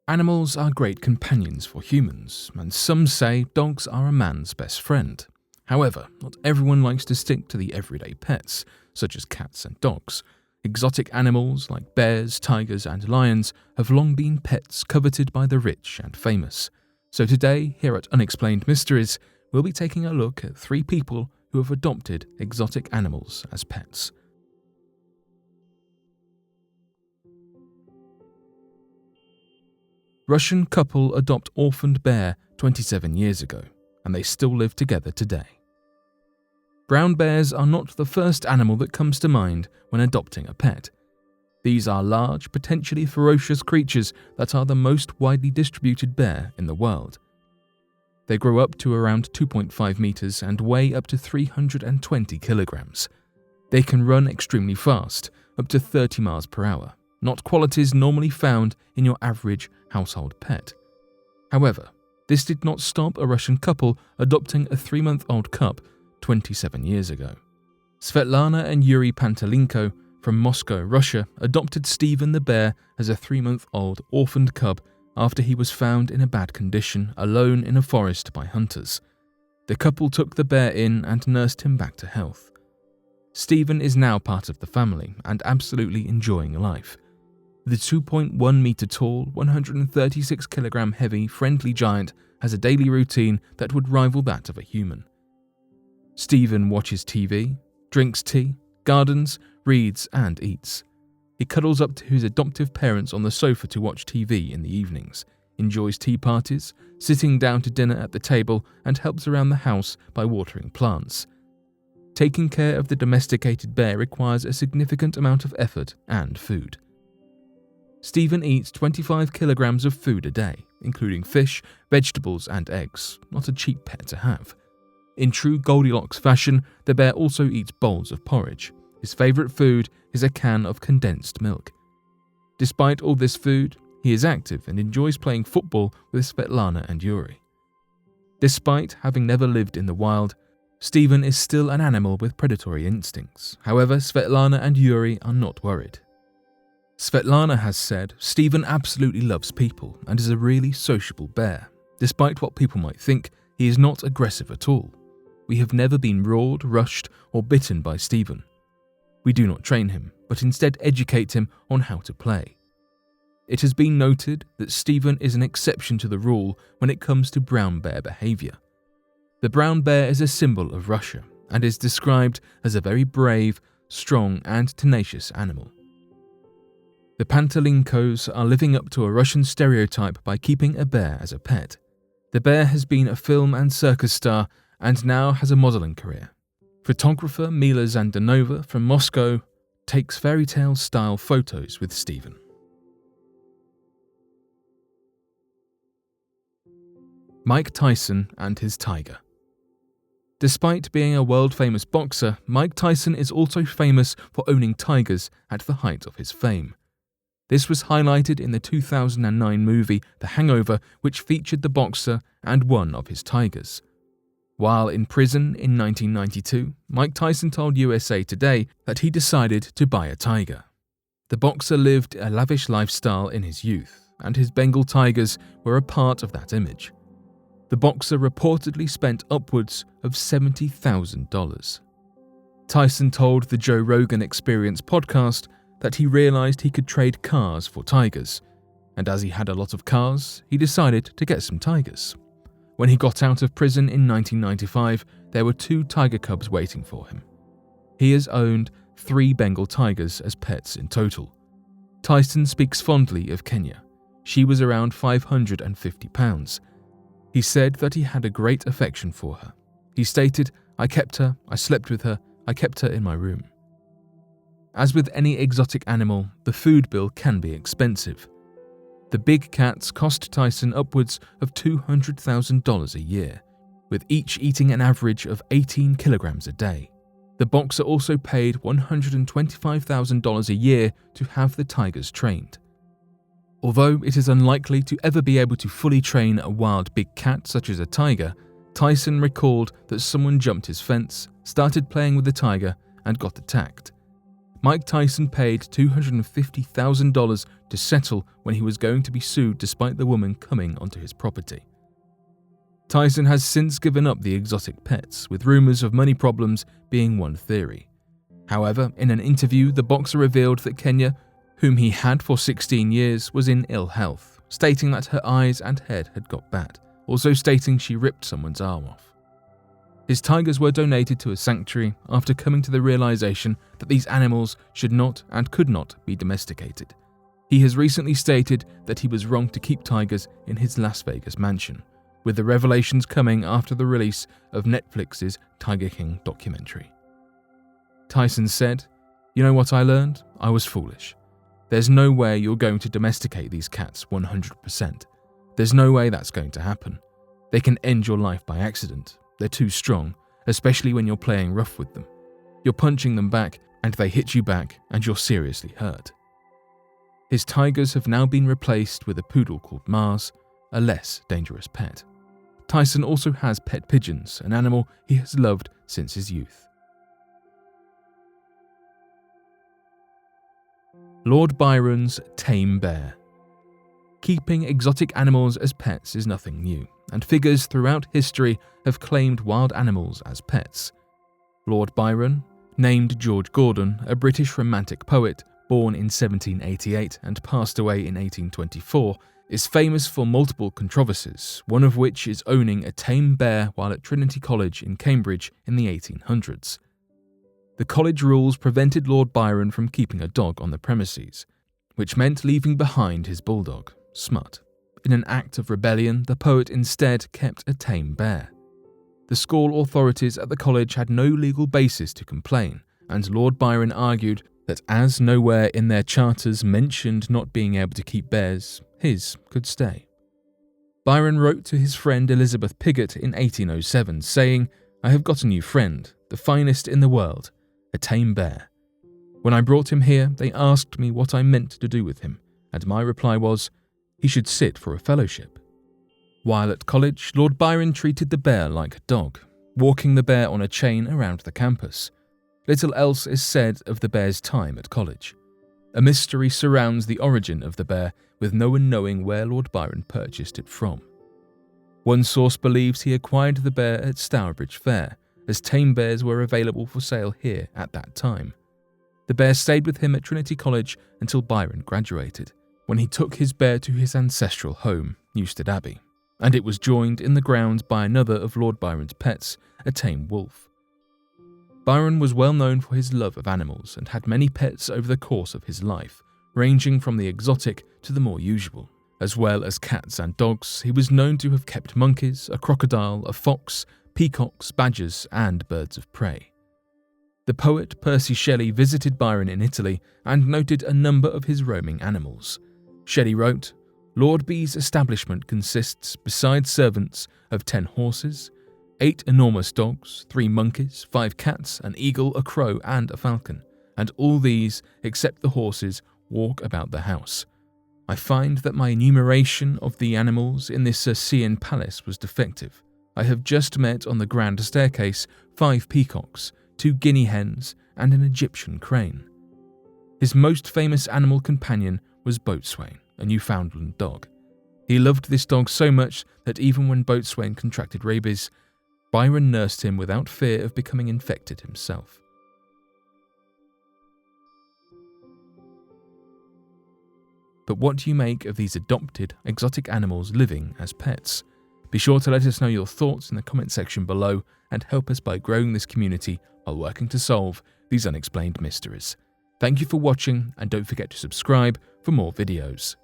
Animals are great companions for humans, and some say dogs are a man's best friend. However, not everyone likes to stick to the everyday pets, such as cats and dogs. Exotic animals like bears, tigers, and lions have long been pets coveted by the rich and famous. So today, here at Unexplained Mysteries, we'll be taking a look at 3 people who have adopted exotic animals as pets. Russian couple adopt orphaned bear 27 years ago, and they still live together today. Brown bears are not the first animal that comes to mind when adopting a pet. These are large, potentially ferocious creatures that are the most widely distributed bear in the world. They grow up to around 2.5 meters and weigh up to 320 kilograms. They can run extremely fast, up to 30 miles per hour, not qualities normally found in your average household pet. However, this did not stop a Russian couple adopting a 3-month-old cub 27 years ago. Svetlana and Yuri Pantelenko from Moscow, Russia, adopted Steven the bear as a 3-month-old orphaned cub after he was found in a bad condition alone in a forest by hunters. The couple took the bear in and nursed him back to health. Steven is now part of the family and absolutely enjoying life. The 2.1 meter tall, 136 kilogram heavy, friendly giant has a daily routine that would rival that of a human. Steven watches TV, drinks tea, gardens, reads, and eats. He cuddles up to his adoptive parents on the sofa to watch TV in the evenings, enjoys tea parties, sitting down to dinner at the table, and helps around the house by watering plants. Taking care of the domesticated bear requires a significant amount of effort and food. Steven eats 25 kilograms of food a day, including fish, vegetables, and eggs, not a cheap pet to have. In true Goldilocks fashion, the bear also eats bowls of porridge. His favorite food is a can of condensed milk. Despite all this food, he is active and enjoys playing football with Svetlana and Yuri. Despite having never lived in the wild, Steven is still an animal with predatory instincts. However, Svetlana and Yuri are not worried. Svetlana has said Steven absolutely loves people and is a really sociable bear. Despite what people might think, he is not aggressive at all. We have never been roared, rushed, or bitten by Steven. We do not train him, but instead educate him on how to play. It has been noted that Steven is an exception to the rule when it comes to brown bear behavior. The brown bear is a symbol of Russia and is described as a very brave, strong, and tenacious animal. The Pantelenkos are living up to a Russian stereotype by keeping a bear as a pet. The bear has been a film and circus star and now has a modeling career. Photographer Mila Zandanova from Moscow takes fairy tale style photos with Steven. Mike Tyson and his tiger. Despite being a world-famous boxer, Mike Tyson is also famous for owning tigers at the height of his fame. This was highlighted in the 2009 movie The Hangover, which featured the boxer and one of his tigers. While in prison in 1992, Mike Tyson told USA Today that he decided to buy a tiger. The boxer lived a lavish lifestyle in his youth, and his Bengal tigers were a part of that image. The boxer reportedly spent upwards of $70,000. Tyson told the Joe Rogan Experience podcast that he realized he could trade cars for tigers, and as he had a lot of cars, he decided to get some tigers. When he got out of prison in 1995, there were 2 tiger cubs waiting for him. He has owned 3 Bengal tigers as pets in total. Tyson speaks fondly of Kenya. She was around 550 pounds. He said that he had a great affection for her. He stated, "I kept her, I slept with her, I kept her in my room." As with any exotic animal, the food bill can be expensive. The big cats cost Tyson upwards of $200,000 a year, with each eating an average of 18 kilograms a day. The boxer also paid $125,000 a year to have the tigers trained. Although it is unlikely to ever be able to fully train a wild big cat such as a tiger, Tyson recalled that someone jumped his fence, started playing with the tiger, and got attacked. Mike Tyson paid $250,000 to settle when he was going to be sued despite the woman coming onto his property. Tyson has since given up the exotic pets, with rumours of money problems being one theory. However, in an interview, the boxer revealed that Kenya, whom he had for 16 years, was in ill health, stating that her eyes and head had got bad, also stating she ripped someone's arm off. His tigers were donated to a sanctuary after coming to the realization that these animals should not and could not be domesticated. He has recently stated that he was wrong to keep tigers in his Las Vegas mansion, with the revelations coming after the release of Netflix's Tiger King documentary. Tyson said, "You know what I learned? I was foolish. There's no way you're going to domesticate these cats 100%. There's no way that's going to happen. They can end your life by accident. They're too strong, especially when you're playing rough with them. You're punching them back and they hit you back and you're seriously hurt." His tigers have now been replaced with a poodle called Mars, a less dangerous pet. Tyson also has pet pigeons, an animal he has loved since his youth. Lord Byron's tame bear. Keeping exotic animals as pets is nothing new, and figures throughout history have claimed wild animals as pets. Lord Byron, named George Gordon, a British romantic poet born in 1788 and passed away in 1824, is famous for multiple controversies, one of which is owning a tame bear while at Trinity College in Cambridge in the 1800s. The college rules prevented Lord Byron from keeping a dog on the premises, which meant leaving behind his bulldog, Smut. In an act of rebellion, the poet instead kept a tame bear. The school authorities at the college had no legal basis to complain, and Lord Byron argued that as nowhere in their charters mentioned not being able to keep bears, his could stay. Byron wrote to his friend Elizabeth Pigott in 1807 saying, "I have got a new friend, the finest in the world, a tame bear. When I brought him here, they asked me what I meant to do with him, and my reply was, he should sit for a fellowship." While at college, Lord Byron treated the bear like a dog, walking the bear on a chain around the campus. Little else is said of the bear's time at college. A mystery surrounds the origin of the bear, with no one knowing where Lord Byron purchased it from. One source believes he acquired the bear at Stourbridge Fair, as tame bears were available for sale here at that time. The bear stayed with him at Trinity College until Byron graduated, when he took his bear to his ancestral home, Newstead Abbey, and it was joined in the grounds by another of Lord Byron's pets, a tame wolf. Byron was well known for his love of animals and had many pets over the course of his life, ranging from the exotic to the more usual. As well as cats and dogs, he was known to have kept monkeys, a crocodile, a fox, peacocks, badgers, and birds of prey. The poet Percy Shelley visited Byron in Italy and noted a number of his roaming animals. Shelley wrote, "Lord B's establishment consists, besides servants, of 10 horses, 8 enormous dogs, 3 monkeys, 5 cats, an eagle, a crow, and a falcon, and all these, except the horses, walk about the house. I find that my enumeration of the animals in this Circean palace was defective. I have just met on the grand staircase 5 peacocks, 2 guinea hens, and an Egyptian crane." His most famous animal companion was Boatswain, a Newfoundland dog. He loved this dog so much that even when Boatswain contracted rabies, Byron nursed him without fear of becoming infected himself. But what do you make of these adopted, exotic animals living as pets? Be sure to let us know your thoughts in the comment section below and help us by growing this community while working to solve these unexplained mysteries. Thank you for watching, and don't forget to subscribe for more videos.